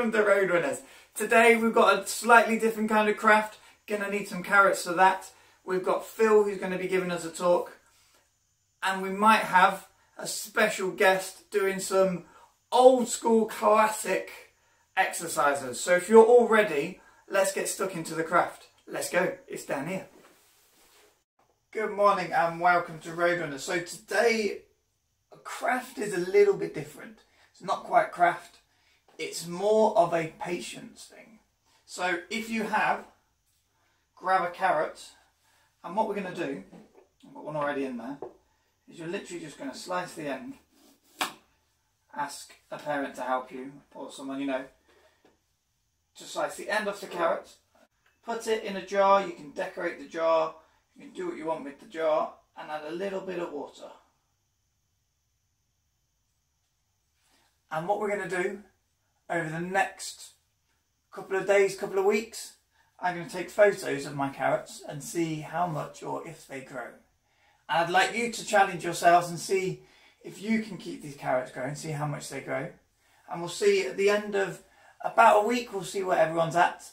welcome to RoadRunners. Today we've got a slightly different kind of craft. Gonna need some carrots for that. We've got Phil who's going to be giving us a talk, and we might have a special guest doing some old school classic exercises. So if you're all ready, let's get stuck into the craft. Let's go, it's down here. Good morning and welcome to RoadRunners. So today, craft is a little bit different. It's not quite craft, it's more of a patience thing. So if you have, grab a carrot, and what we're going to do, I've got one already in there, is you're literally just going to slice the end, ask a parent to help you, or someone you know, to slice the end off the carrot, put it in a jar. You can decorate the jar, you can do what you want with the jar, and add a little bit of water. And what we're going to do over the next couple of days, couple of weeks, I'm going to take photos of my carrots and see how much or if they grow. And I'd like you to challenge yourselves and see if you can keep these carrots growing, see how much they grow. And we'll see at the end of about a week, we'll see where everyone's at.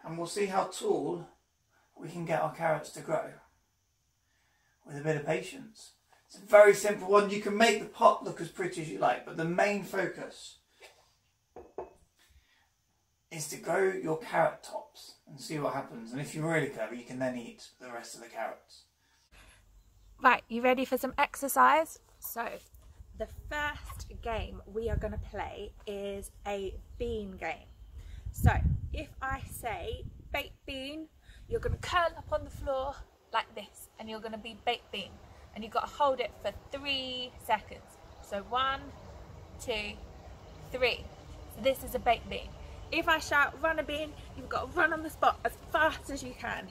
And we'll see how tall we can get our carrots to grow with a bit of patience. It's a very simple one. You can make the pot look as pretty as you like, but the main focus is to grow your carrot tops and see what happens. And if you're really clever, you can then eat the rest of the carrots. Right, you ready for some exercise? So, the first game we are going to play is a bean game. So, if I say baked bean, you're going to curl up on the floor like this, and you're going to be baked bean. And you've got to hold it for 3 seconds. So 1, 2, 3. So this is a baked bean. If I shout run a bean, you've got to run on the spot as fast as you can.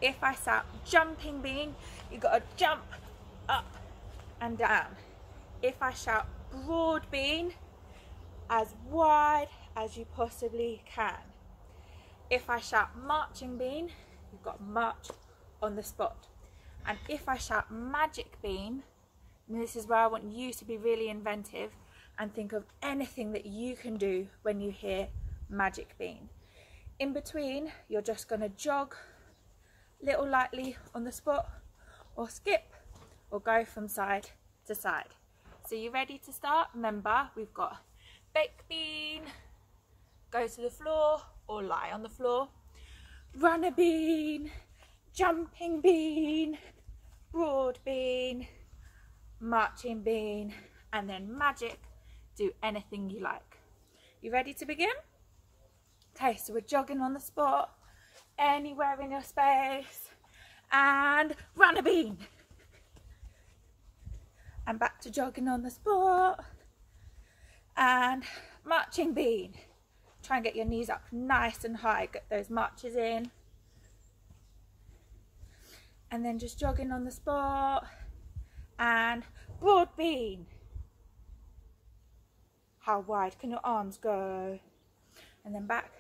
If I shout jumping bean, you've got to jump up and down. If I shout broad bean, as wide as you possibly can. If I shout marching bean, you've got to march on the spot. And if I shout magic bean, and this is where I want you to be really inventive and think of anything that you can do when you hear magic bean. In between, you're just going to jog little lightly on the spot, or skip, or go from side to side. So you ready to start? Remember, we've got baked bean, go to the floor or lie on the floor, run a bean, jumping bean, broad bean, marching bean, and then magic, do anything you like. You ready to begin? Okay, so we're jogging on the spot, anywhere in your space, and run a bean. And back to jogging on the spot, and marching bean. Try and get your knees up nice and high, get those marches in. And then just jogging on the spot, and broad bean. How wide can your arms go? And then back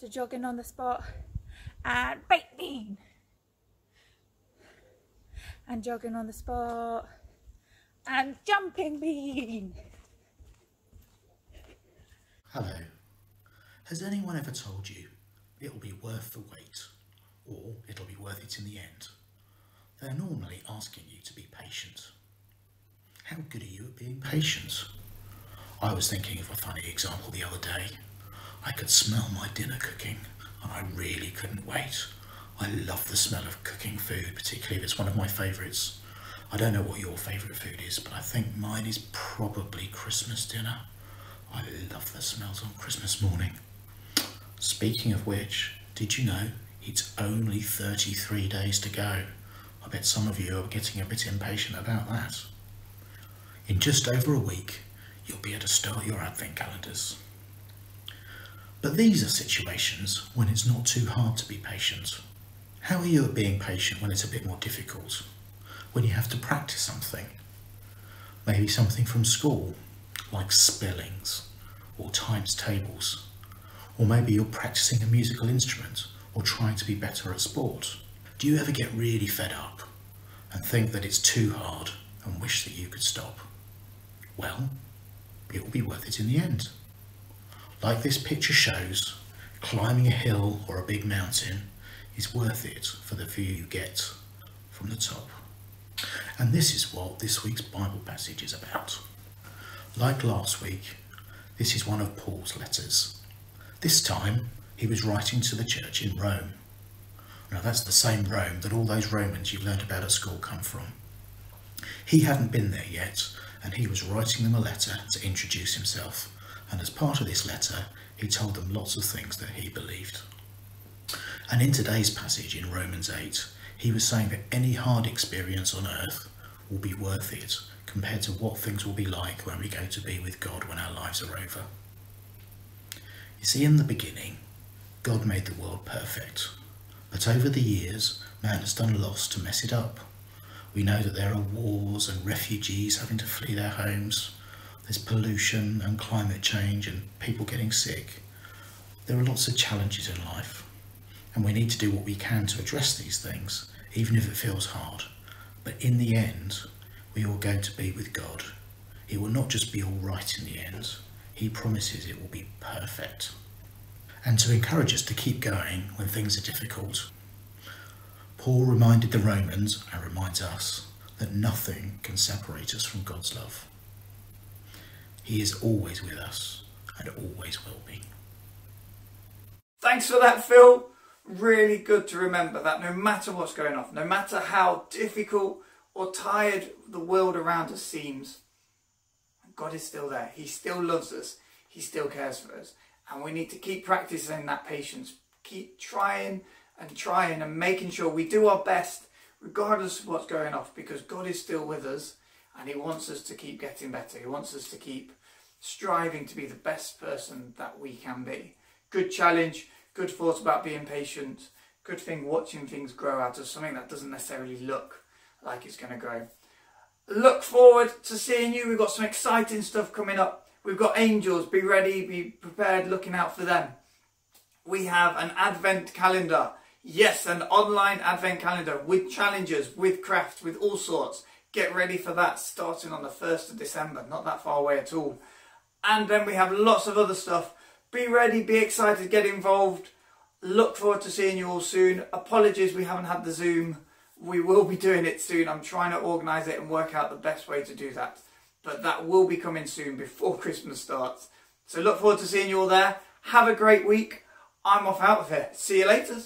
to jogging on the spot, and baked bean. And jogging on the spot, and jumping bean. Hello. Has anyone ever told you it'll be worth the wait, or it'll be worth it in the end? They're normally asking you to be patient. How good are you at being patient? I was thinking of a funny example the other day. I could smell my dinner cooking and I really couldn't wait. I love the smell of cooking food, particularly if it's one of my favourites. I don't know what your favourite food is, but I think mine is probably Christmas dinner. I love the smells on Christmas morning. Speaking of which, did you know it's only 33 days to go? I bet some of you are getting a bit impatient about that. In just over a week, you'll be able to start your advent calendars. But these are situations when it's not too hard to be patient. How are you at being patient when it's a bit more difficult? When you have to practice something? Maybe something from school, like spellings or times tables. Or maybe you're practicing a musical instrument or trying to be better at sport. Do you ever get really fed up and think that it's too hard and wish that you could stop? Well, it will be worth it in the end. Like this picture shows, climbing a hill or a big mountain is worth it for the view you get from the top. And this is what this week's Bible passage is about. Like last week, this is one of Paul's letters. This time, he was writing to the church in Rome. Now that's the same Rome that all those Romans you've learned about at school come from. He hadn't been there yet, and he was writing them a letter to introduce himself. And as part of this letter, he told them lots of things that he believed. And in today's passage in Romans 8, he was saying that any hard experience on earth will be worth it compared to what things will be like when we go to be with God when our lives are over. You see, in the beginning, God made the world perfect. But over the years, man has done lots to mess it up. We know that there are wars and refugees having to flee their homes. There's pollution and climate change and people getting sick. There are lots of challenges in life, and we need to do what we can to address these things, even if it feels hard. But in the end, we are going to be with God. It will not just be all right in the end. He promises it will be perfect. And to encourage us to keep going when things are difficult, Paul reminded the Romans, and reminds us, that nothing can separate us from God's love. He is always with us and always will be. Thanks for that, Phil. Really good to remember that no matter what's going on, no matter how difficult or tired the world around us seems, God is still there. He still loves us. He still cares for us. And we need to keep practicing that patience. Keep trying and making sure we do our best regardless of what's going on, because God is still with us and he wants us to keep getting better. He wants us to keep striving to be the best person that we can be. Good challenge, good thoughts about being patient, good thing watching things grow out of something that doesn't necessarily look like it's going to grow. Look forward to seeing you. We've got some exciting stuff coming up. We've got angels. Be ready, be prepared, looking out for them. We have an advent calendar. Yes, an online advent calendar with challenges, with crafts, with all sorts. Get ready for that starting on the 1st of December. Not that far away at all. And then we have lots of other stuff. Be ready, be excited, get involved. Look forward to seeing you all soon. Apologies we haven't had the Zoom. We will be doing it soon. I'm trying to organise it and work out the best way to do that. But that will be coming soon before Christmas starts. So look forward to seeing you all there. Have a great week. I'm off out of here. See you later.